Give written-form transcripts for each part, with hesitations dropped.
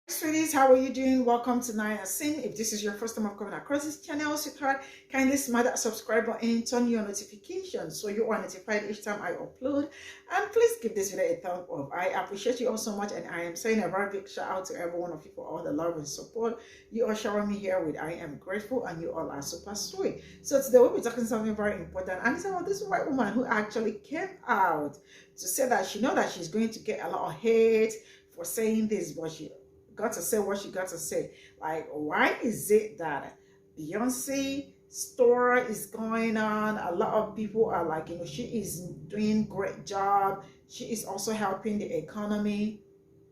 Sweeties, how are you doing? Welcome to Naya Sin. If this is your first time of coming across this channel, sweetheart, kindly smash that subscribe button and turn your notifications so you are notified each time I upload. And please give this video a thumbs up. I appreciate you all so much, and I am saying a very big shout out to every one of you for all the love and support you are showering me here with. I am grateful, and you all are super sweet. So today we'll be talking something very important, and it's about this white woman who actually came out to say that she knows that she's going to get a lot of hate for saying this, but she got to say what she got to say. Like, why is it that Beyonce store is going on? A lot of people are like, she is doing great job. She is also helping the economy,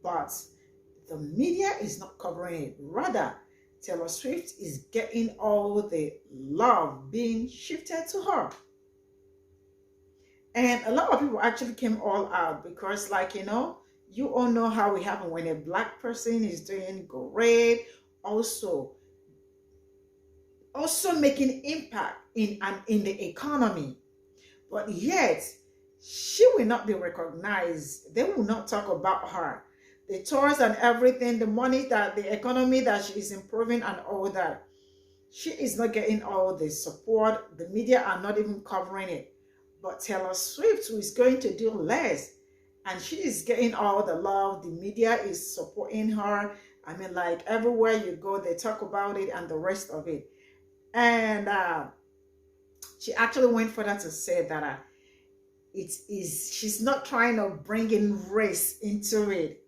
but the media is not covering it. Rather, Taylor Swift is getting all the love being shifted to her. And a lot of people actually came all out because, you all know how it happens when a black person is doing great, also making impact in the economy, but yet she will not be recognized. They will not talk about her, the tours and everything, the money, that the economy that she is improving and all that. She is not getting all the support. The media are not even covering it. But Taylor Swift, who is going to do less, and she is getting all the love. The media is supporting her. I mean, like, everywhere you go, they talk about it and the rest of it. And she actually went further to say that she's not trying to bring in race into it.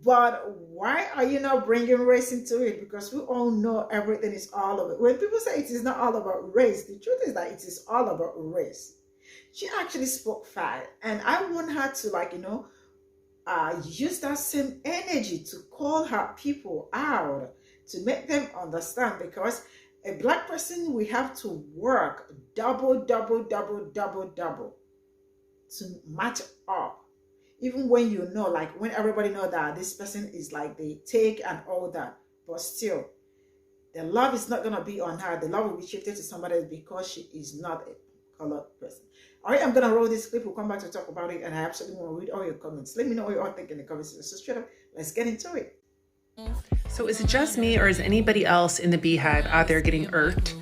But why are you not bringing race into it? Because we all know everything is all of it. When people say it is not all about race, the truth is that it is all about race. She actually spoke fire, and I want her to use that same energy to call her people out, to make them understand, because a black person, we have to work double to match up, even when when everybody know that this person is like the take and all that, but still the love is not going to be on her. The love will be shifted to somebody else because she is not a colored person. All right, I'm gonna roll this clip. We'll come back to talk about it, and I absolutely want to read all your comments. Let me know what you all think in the comments. So straight up, let's get into it. So is it just me, or is anybody else in the Beehive out there getting irked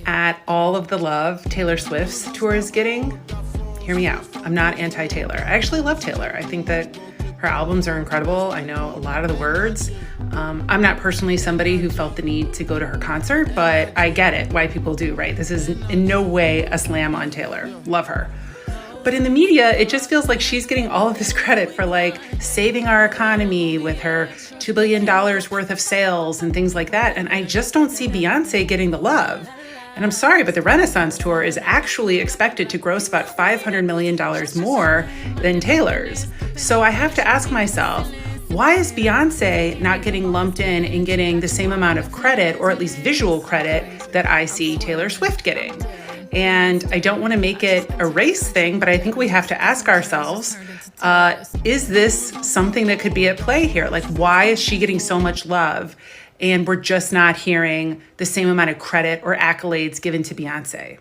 at all of the love Taylor Swift's tour is getting? Hear me out. I'm not anti-Taylor. I actually love Taylor. I think that her albums are incredible. I know a lot of the words. I'm not personally somebody who felt the need to go to her concert, but I get it, why people do, right? This is in no way a slam on Taylor. Love her. But in the media, it just feels like she's getting all of this credit for saving our economy with her $2 billion worth of sales and things like that. And I just don't see Beyonce getting the love. And I'm sorry, but the Renaissance tour is actually expected to gross about $500 million more than Taylor's. So I have to ask myself, why is Beyonce not getting lumped in and getting the same amount of credit, or at least visual credit, that I see Taylor Swift getting? And I don't want to make it a race thing, but I think we have to ask ourselves, is this something that could be at play here? Why is she getting so much love and we're just not hearing the same amount of credit or accolades given to Beyonce?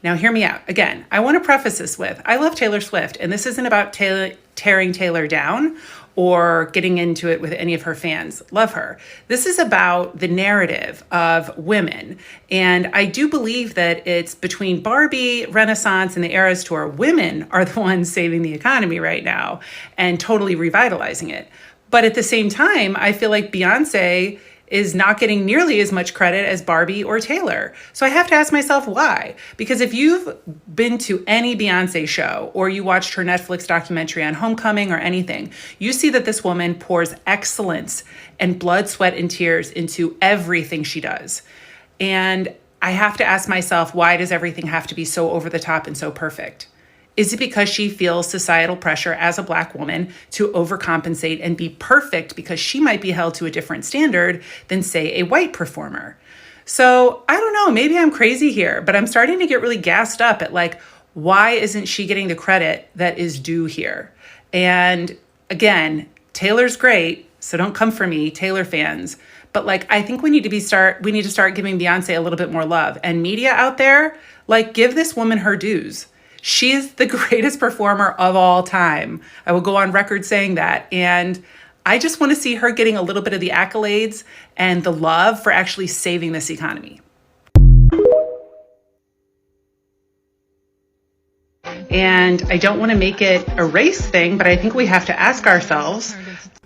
Now, hear me out. Again, I want to preface this with, I love Taylor Swift, and this isn't about tearing Taylor down or getting into it with any of her fans. Love her. This is about the narrative of women. And I do believe that it's between Barbie, Renaissance, and the Eras Tour, women are the ones saving the economy right now and totally revitalizing it. But at the same time, I feel like Beyonce is not getting nearly as much credit as Barbie or Taylor. So I have to ask myself why. Because if you've been to any Beyonce show, or you watched her Netflix documentary on Homecoming or anything, you see that this woman pours excellence and blood, sweat, and tears into everything she does. And I have to ask myself, why does everything have to be so over the top and so perfect? Is it because she feels societal pressure as a Black woman to overcompensate and be perfect because she might be held to a different standard than, say, a white performer? So I don't know, maybe I'm crazy here, but I'm starting to get really gassed up at why isn't she getting the credit that is due here? And again, Taylor's great, so don't come for me, Taylor fans. But I think we need to start giving Beyonce a little bit more love. And media out there, give this woman her dues. She's the greatest performer of all time. I will go on record saying that. And I just want to see her getting a little bit of the accolades and the love for actually saving this economy. And I don't want to make it a race thing, but I think we have to ask ourselves.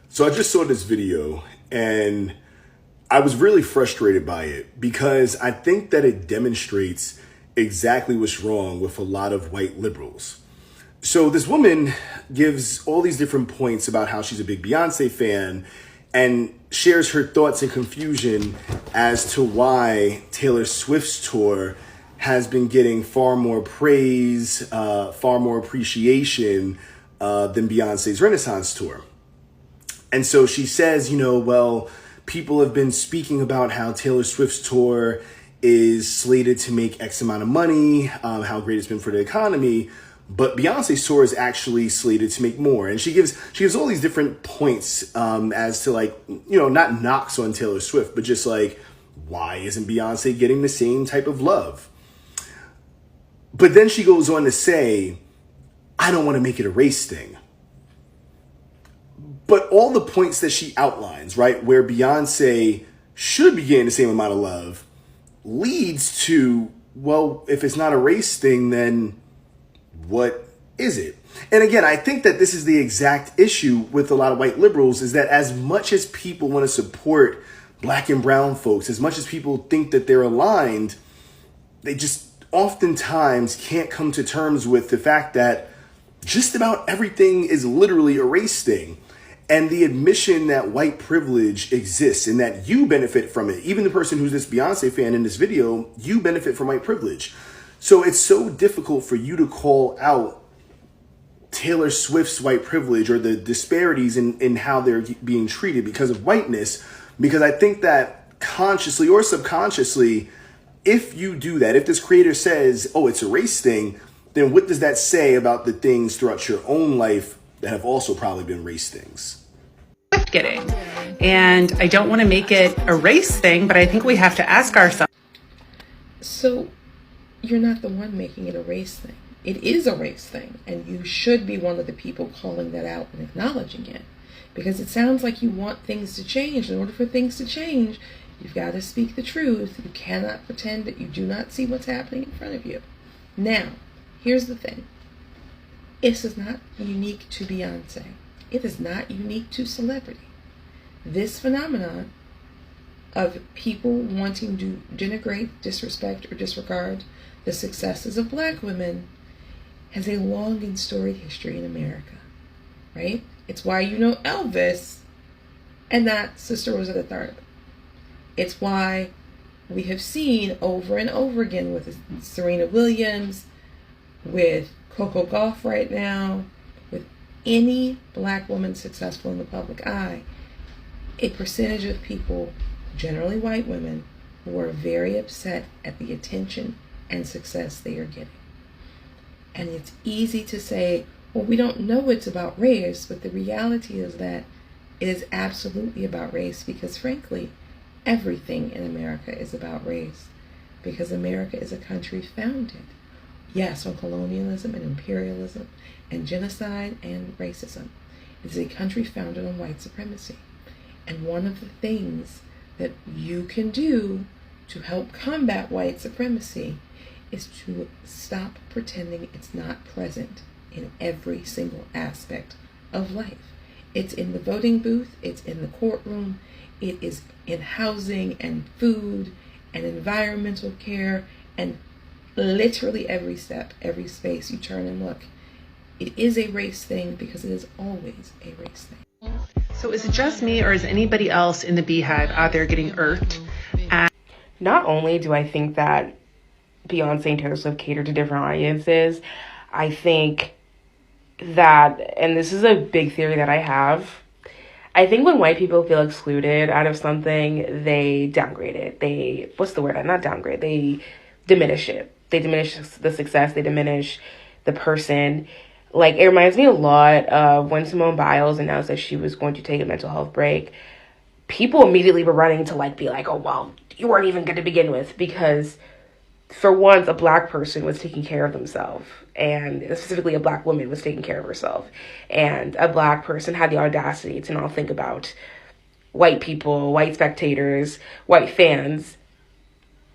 So I just saw this video and I was really frustrated by it because I think that it demonstrates exactly what's wrong with a lot of white liberals. So this woman gives all these different points about how she's a big Beyonce fan and shares her thoughts and confusion as to why Taylor Swift's tour has been getting far more praise, far more appreciation than Beyonce's Renaissance tour. And so she says, well, people have been speaking about how Taylor Swift's tour is slated to make X amount of money, how great it's been for the economy. But Beyonce's tour is actually slated to make more. And she gives all these different points as to not knocks on Taylor Swift, but just why isn't Beyonce getting the same type of love? But then she goes on to say, I don't want to make it a race thing. But all the points that she outlines, right, where Beyonce should be getting the same amount of love, leads to, well, if it's not a race thing, then what is it? And again, I think that this is the exact issue with a lot of white liberals, is that as much as people want to support black and brown folks, as much as people think that they're aligned, they just oftentimes can't come to terms with the fact that just about everything is literally a race thing. And the admission that white privilege exists and that you benefit from it, even the person who's this Beyonce fan in this video, you benefit from white privilege. So it's so difficult for you to call out Taylor Swift's white privilege or the disparities in how they're being treated because of whiteness, because I think that consciously or subconsciously, if you do that, if this creator says, oh, it's a race thing, then what does that say about the things throughout your own life that have also probably been race things? Getting. And I don't want to make it a race thing, but I think we have to ask ourselves. So you're not the one making it a race thing. It is a race thing, and you should be one of the people calling that out and acknowledging it, because it sounds like you want things to change. In order for things to change, you've got to speak the truth. You cannot pretend that you do not see what's happening in front of you. Now, here's the thing. This is not unique to Beyonce. It is not unique to celebrity. This phenomenon of people wanting to denigrate, disrespect, or disregard the successes of black women has a long and storied history in America, right? It's why you know Elvis and not Sister Rosetta Tharpe. It's why we have seen over and over again with Serena Williams, with Coco Gauff right now, with any black woman successful in the public eye, a percentage of people, generally white women, who are very upset at the attention and success they are getting. And it's easy to say, well, we don't know it's about race, but the reality is that it is absolutely about race, because frankly, everything in America is about race, because America is a country founded, yes, on colonialism and imperialism and genocide and racism. It's a country founded on white supremacy. And one of the things that you can do to help combat white supremacy is to stop pretending it's not present in every single aspect of life. It's in the voting booth, it's in the courtroom, it is in housing and food and environmental care, and literally every step, every space you turn and look. It is a race thing because it is always a race thing. So is it just me, or is anybody else in the beehive out there getting irked? Not only do I think that Beyonce and Taylor Swift cater to different audiences, I think that, and this is a big theory that I have, I think when white people feel excluded out of something, they downgrade it. They diminish it. They diminish the success. They diminish the person. Like, it reminds me a lot of when Simone Biles announced that she was going to take a mental health break. People immediately were running to be like, oh, well, you weren't even good to begin with, because for once, a black person was taking care of themselves, and specifically a black woman was taking care of herself, and a black person had the audacity to not think about white people, white spectators, white fans.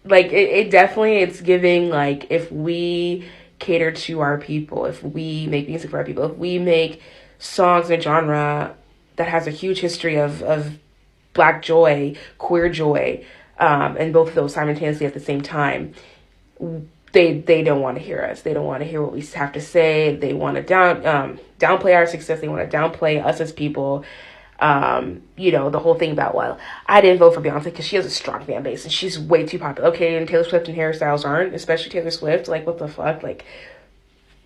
Like, it definitely, it's giving, like, if we cater to our people, if we make music for our people, if we make songs in a genre that has a huge history of black joy, queer joy, and both of those simultaneously at the same time, they don't want to hear us. They don't want to hear what we have to say. They want to downplay our success. They want to downplay us as people. The whole thing about, well, I didn't vote for Beyonce because she has a strong fan base and she's way too popular. Okay, and Taylor Swift and Harry Styles aren't, especially Taylor Swift. Like, what the fuck? Like,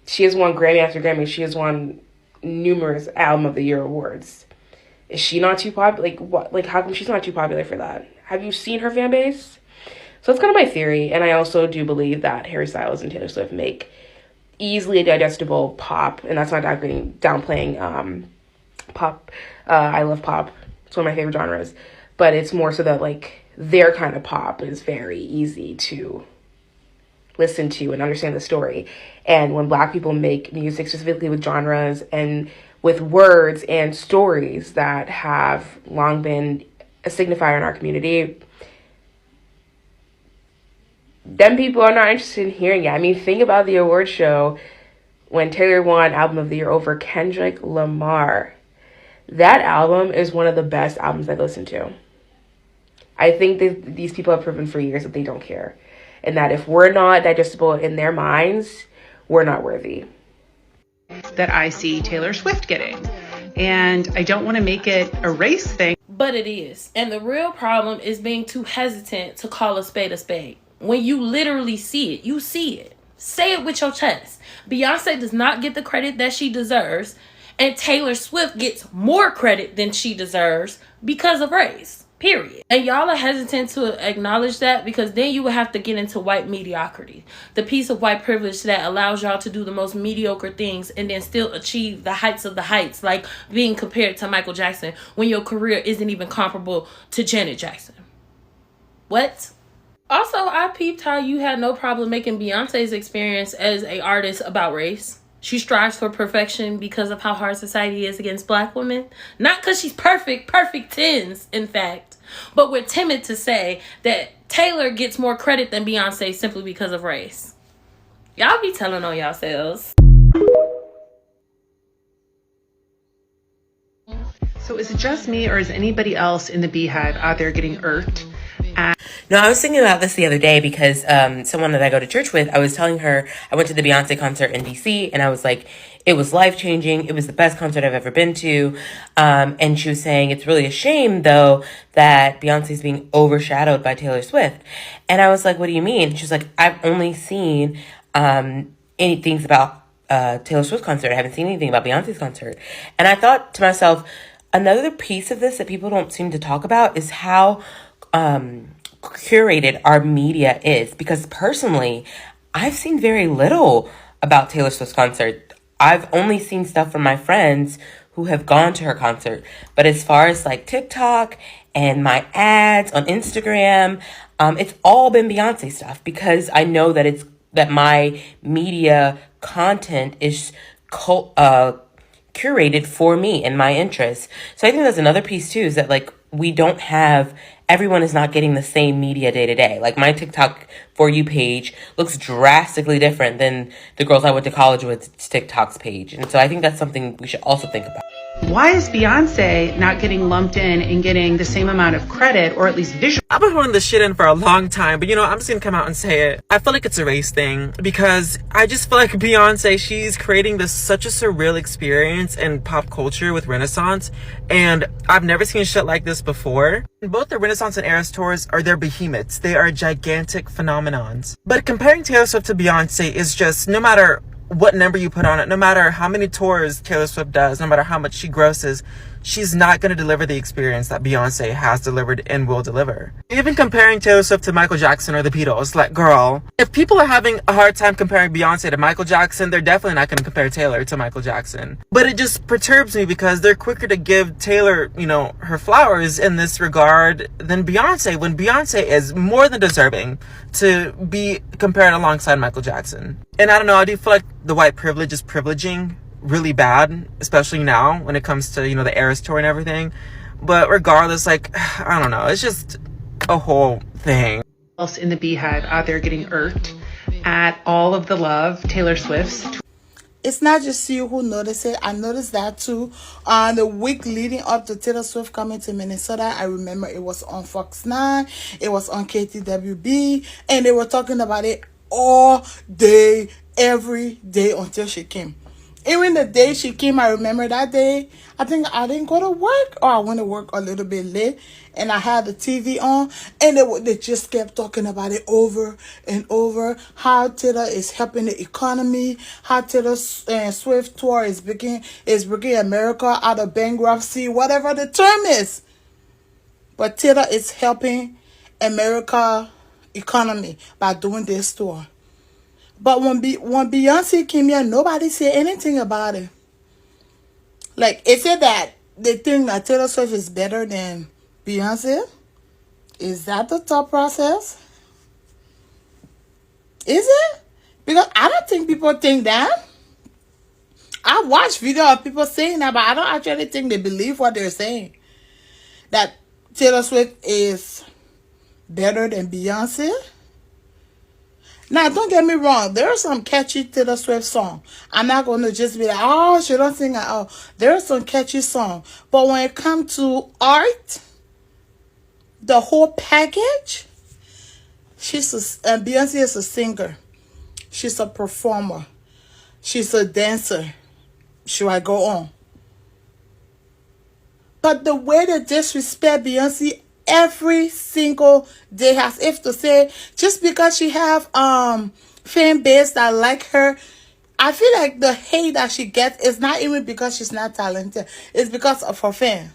she has won Grammy after Grammy. She has won numerous Album of the Year awards. Is she not too popular? Like, what? Like, how come she's not too popular for that? Have you seen her fan base? So that's kind of my theory. And I also do believe that Harry Styles and Taylor Swift make easily digestible pop. And that's not downplaying pop. I love pop. It's one of my favorite genres. But it's more so that, like, their kind of pop is very easy to listen to and understand the story. And when black people make music specifically with genres and with words and stories that have long been a signifier in our community, them people are not interested in hearing it. I mean, think about the award show when Taylor won Album of the Year over Kendrick Lamar. That album is one of the best albums I've listened to. I think that these people have proven for years that they don't care. And that if we're not digestible in their minds, we're not worthy. That I see Taylor Swift getting. And I don't want to make it a race thing. But it is. And the real problem is being too hesitant to call a spade a spade. When you literally see it, you see it. Say it with your chest. Beyonce does not get the credit that she deserves. And Taylor Swift gets more credit than she deserves because of race. Period. And y'all are hesitant to acknowledge that because then you would have to get into white mediocrity. The piece of white privilege that allows y'all to do the most mediocre things and then still achieve the heights of the heights, like being compared to Michael Jackson when your career isn't even comparable to Janet Jackson. What? Also, I peeped how you had no problem making Beyonce's experience as an artist about race. She strives for perfection because of how hard society is against black women. Not because she's perfect 10s, in fact. But we're timid to say that Taylor gets more credit than Beyonce simply because of race. Y'all be telling on yourselves. So is it just me or is anybody else in the Beehive out there getting irked? No, I was thinking about this the other day because someone that I go to church with, I was telling her I went to the Beyonce concert in DC and I was like, it was life-changing. It was the best concert I've ever been to. And she was saying it's really a shame, though, that Beyonce's being overshadowed by Taylor Swift. And I was like, what do you mean? She was like, I've only seen anything about Taylor Swift's concert. I haven't seen anything about Beyonce's concert. And I thought to myself, another piece of this that people don't seem to talk about is how curated our media is, because personally I've seen very little about Taylor Swift's concert. I've only seen stuff from my friends who have gone to her concert, but as far as like TikTok and my ads on Instagram, it's all been Beyonce stuff because I know that that my media content is curated for me and my interests. So I think that's another piece too, is that like everyone is not getting the same media day to day. Like my TikTok For You page looks drastically different than the girls I went to college with TikTok's page. And so I think that's something we should also think about. Why is Beyonce not getting lumped in and getting the same amount of credit, or at least visual? I've been holding this shit in for a long time, but I'm just gonna come out and say it. I feel like it's a race thing because I just feel like Beyonce, she's creating such a surreal experience in pop culture with Renaissance, and I've never seen shit like this before. Both the Renaissance and Eras tours they're behemoths. They are gigantic phenomenons. But comparing Taylor Swift to Beyonce is just, no matter what number you put on it, no matter how many tours Taylor Swift does, no matter how much she grosses, she's not going to deliver the experience that Beyonce has delivered and will deliver. Even comparing Taylor Swift to Michael Jackson or the Beatles, like, girl, if people are having a hard time comparing Beyonce to Michael Jackson, they're definitely not going to compare Taylor to Michael Jackson. But it just perturbs me because they're quicker to give Taylor, you know, her flowers in this regard than Beyonce, when Beyonce is more than deserving to be compared alongside Michael Jackson. And I don't know, I do feel like the white privilege is privileging really bad, especially now when it comes to, you know, the Eras tour and everything. But regardless, like, I don't know, it's just a whole thing. Else in the Beehive out there getting irked at all of the love Taylor Swift's. It's not just you who noticed it. I noticed that too. On the week leading up to Taylor Swift coming to Minnesota, I remember it was on Fox 9, it was on KTWB, and they were talking about it all day, every day until she came. Even the day she came, I remember that day, I think I didn't go to work, or I went to work a little bit late, and I had the TV on, and they just kept talking about it over and over, how Taylor is helping the economy, how Taylor Swift tour is bringing America out of bankruptcy, whatever the term is. But Taylor is helping America economy by doing this tour. But when Beyonce came here, nobody said anything about it. Like, it said that they think that Taylor Swift is better than Beyonce. Is that the thought process? Is it? Because I don't think people think that. I watch videos of people saying that, but I don't actually think they believe what they're saying. That Taylor Swift is better than Beyonce. Now, don't get me wrong. There are some catchy Taylor Swift songs. I'm not going to just be like, oh, she don't sing at all. There are some catchy songs. But when it comes to art, the whole package, Beyonce is a singer. She's a performer. She's a dancer. Should I go on? But the way they disrespect Beyonce every single day, as if to say, just because she have fan base that like her, I feel like the hate that she gets is not even because she's not talented. It's because of her fans.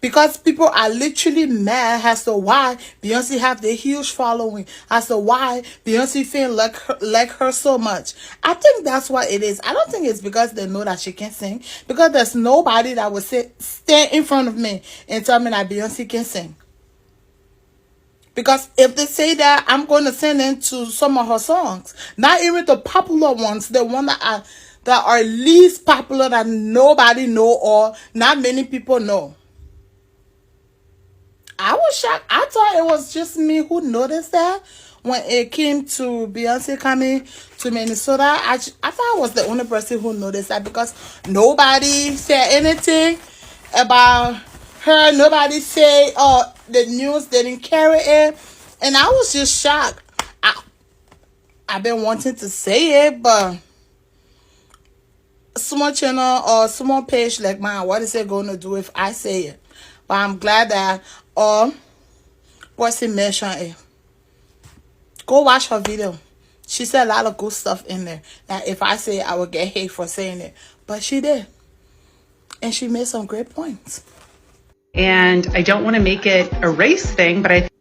Because people are literally mad as to why Beyonce have the huge following, as to why Beyonce fans like her so much. I think that's what it is. I don't think it's because they know that she can sing. Because there's nobody that would stand in front of me and tell me that Beyonce can sing. Because if they say that, I'm going to send into some of her songs. Not even the popular ones, the ones that are least popular, that nobody know or not many people know. I was shocked. I thought it was just me who noticed that when it came to Beyonce coming to Minnesota. I thought I was the only person who noticed that, because nobody said anything about her. Nobody said, oh, the news didn't carry it. And I was just shocked. I've been wanting to say it, but small channel or small page like mine, what is it going to do if I say it? But I'm glad that person mentioned it. Go watch her video. She said a lot of good stuff in there that if I say it, I would get hate for saying it. But she did. And she made some great points. And I don't want to make it a race thing, but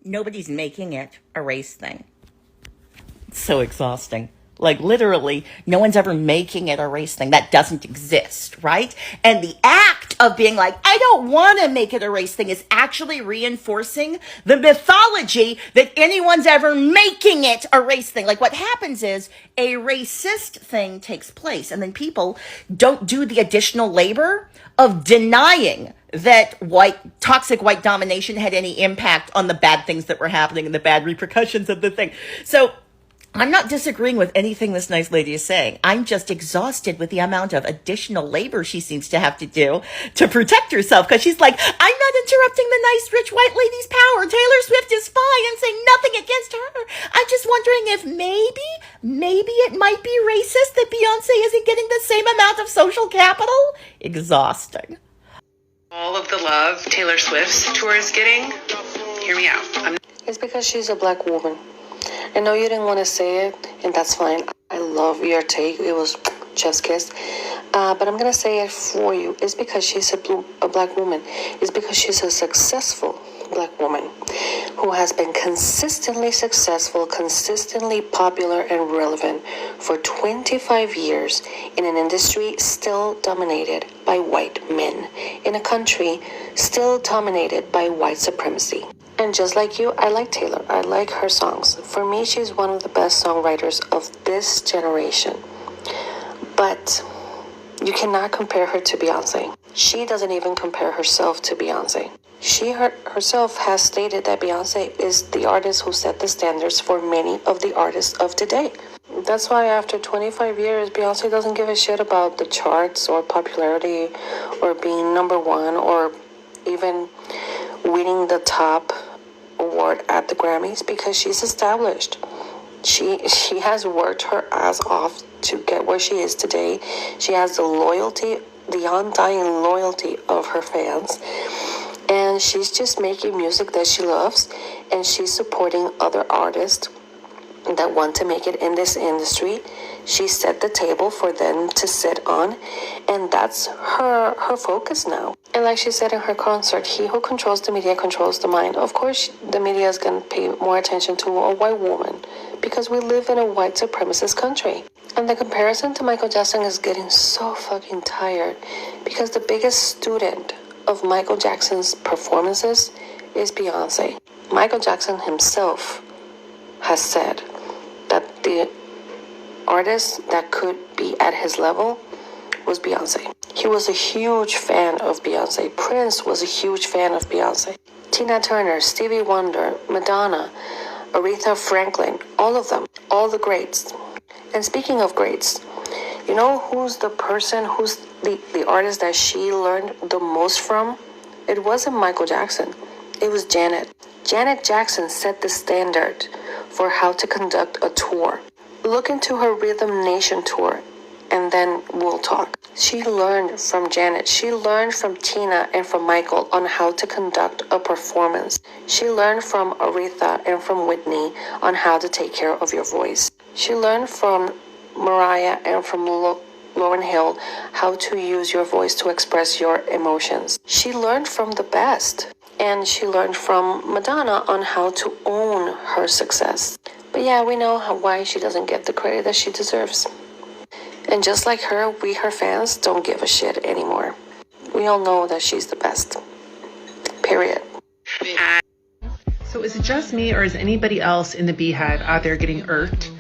nobody's making it a race thing. It's so exhausting. Like, literally, no one's ever making it a race thing. That doesn't exist, right? And the act of being like, I don't want to make it a race thing, is actually reinforcing the mythology that anyone's ever making it a race thing. Like, what happens is a racist thing takes place, and then people don't do the additional labor of denying that toxic white domination had any impact on the bad things that were happening and the bad repercussions of the thing. So I'm not disagreeing with anything this nice lady is saying. I'm just exhausted with the amount of additional labor she seems to have to do to protect herself, because she's like, I'm not interrupting the nice rich white lady's power. Taylor Swift is fine and saying nothing against her. I'm just wondering if maybe it might be racist that Beyonce isn't getting the same amount of social capital. Exhausting. all of the love Taylor Swift's tour is getting, hear me out. It's because she's a black woman. I know you didn't want to say it, and that's fine. I love your take. It was chef's kiss. but I'm gonna say it for you. It's because she's a black woman. It's because she's a successful black woman who has been consistently successful, consistently popular and relevant for 25 years in an industry still dominated by white men, in a country still dominated by white supremacy. And just like you, I like Taylor. I like her songs. For me, she's one of the best songwriters of this generation. But you cannot compare her to Beyonce. She doesn't even compare herself to Beyonce. She herself has stated that Beyonce is the artist who set the standards for many of the artists of today. That's why after 25 years, Beyonce doesn't give a shit about the charts or popularity or being number one or even winning the top award at the Grammys, because she's established. She has worked her ass off to get where she is today. She has the loyalty, the undying loyalty of her fans. And she's just making music that she loves, and she's supporting other artists that want to make it in this industry. She set the table for them to sit on, and that's her focus now. And like she said in her concert, he who controls the media controls the mind. Of course, the media is going to pay more attention to a white woman because we live in a white supremacist country. And the comparison to Michael Jackson is getting so fucking tired, because the biggest student of Michael Jackson's performances is Beyonce. Michael Jackson himself has said that the artist that could be at his level was Beyonce. He was a huge fan of Beyonce. Prince was a huge fan of Beyonce. Tina Turner, Stevie Wonder, Madonna, Aretha Franklin, all of them, all the greats. And speaking of greats, you know who's the person, who's the artist that she learned the most from? It wasn't Michael Jackson. It was Janet. Janet Jackson set the standard for how to conduct a tour. Look into her Rhythm Nation tour, and then we'll talk. She learned from Janet. She learned from Tina and from Michael on how to conduct a performance. She learned from Aretha and from Whitney on how to take care of your voice. She learned from Mariah and from Lauryn Hill how to use your voice to express your emotions. She learned from the best. And she learned from Madonna on how to own her success. But yeah, we know why she doesn't get the credit that she deserves. And just like her, we, her fans, don't give a shit anymore. We all know that she's the best. Period. So is it just me, or is anybody else in the Beehive out there getting irked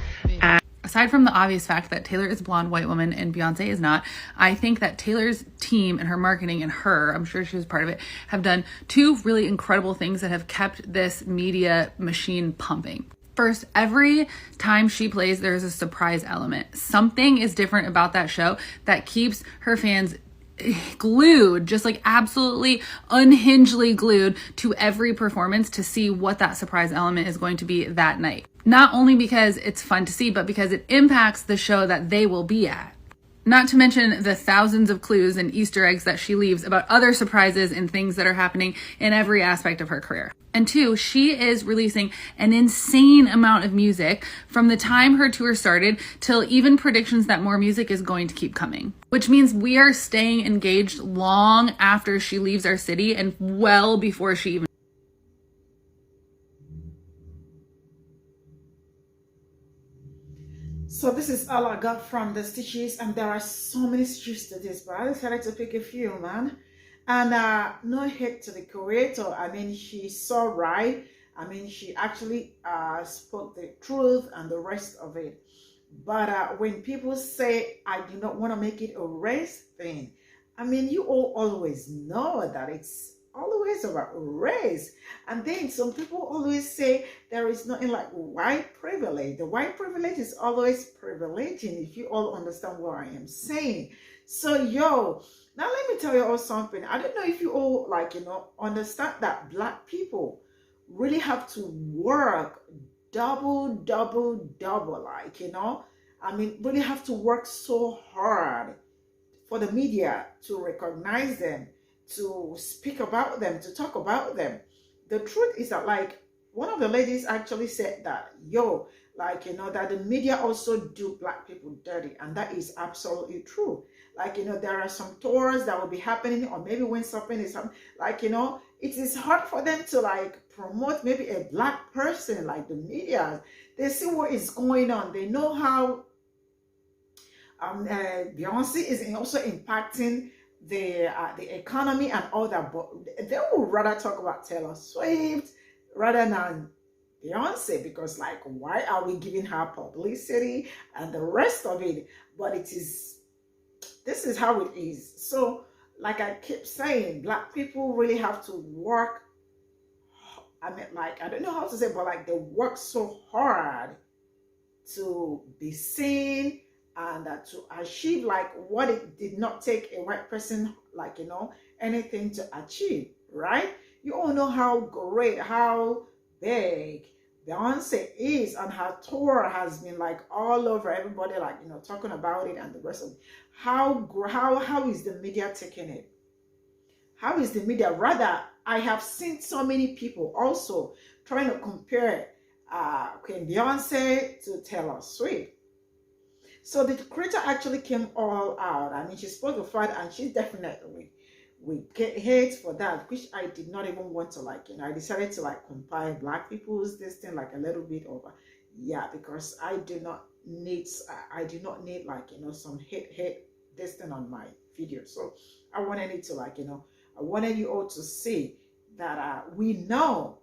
at... Aside from the obvious fact that Taylor is a blonde white woman and Beyonce is not, I think that Taylor's team and her marketing and her, I'm sure she was part of it, have done two really incredible things that have kept this media machine pumping. First, every time she plays, there's a surprise element. Something is different about that show that keeps her fans glued, just like absolutely unhingedly glued to every performance to see what that surprise element is going to be that night. Not only because it's fun to see, but because it impacts the show that they will be at. Not to mention the thousands of clues and Easter eggs that she leaves about other surprises and things that are happening in every aspect of her career. And two, she is releasing an insane amount of music from the time her tour started till even predictions that more music is going to keep coming. Which means we are staying engaged long after she leaves our city and well before she even... So this is all I got from the stitches, and there are so many stitches to this, but I decided to pick a few, man. And no hate to the creator. I mean, she's so right. I mean, she actually spoke the truth and the rest of it. But when people say, I do not want to make it a race thing, I mean, you all always know that it's always about race. And then some people always say there is nothing like white privilege. The white privilege is always privileging, if you all understand what I am saying. So now let me tell you all something. I don't know if you all understand that black people really have to work double, I mean, really have to work so hard for the media to recognize them, to speak about them, to talk about them. The truth is that, like, one of the ladies actually said that, that the media also do black people dirty, and that is absolutely true. Like, there are some tours that will be happening, or maybe when something is happening, like, it is hard for them to like promote maybe a black person, like the media. They see what is going on. They know how Beyonce is also impacting the economy and all that, but they would rather talk about Taylor Swift rather than Beyonce, because like, why are we giving her publicity and the rest of it? But this is how it is. So like I keep saying, black people really have to work. I mean, like, I don't know how to say, but like they work so hard to be seen and to achieve like what it did not take a white person, like, anything to achieve, right? You all know how great, how big Beyonce is, and her tour has been like all over, everybody like, talking about it and the rest of it. How is the media taking it? How is the media? Rather, I have seen so many people also trying to compare Queen Beyonce to Taylor Swift. So the creator actually came all out. I mean, she spoke of it, and she definitely will get hate for that, which I did not even want to like, I decided to like compile black people's this thing like a little bit over. Yeah, because I do not need like, some hate this thing on my video. So I wanted it to like, I wanted you all to see that I know.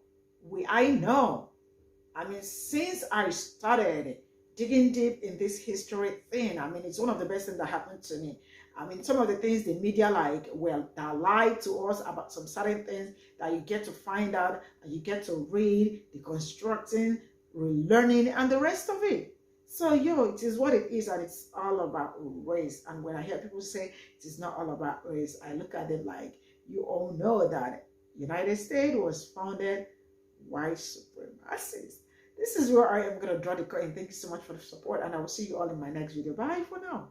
I mean, since I started digging deep in this history thing, I mean, it's one of the best things that happened to me. I mean, some of the things the media that lied to us about some certain things that you get to find out and you get to read, deconstructing, relearning, and the rest of it. So, it is what it is, and it's all about race. And when I hear people say it is not all about race, I look at them like, you all know that United States was founded white supremacists. This is where I am going to draw the curtain. Thank you so much for the support, and I will see you all in my next video. Bye for now.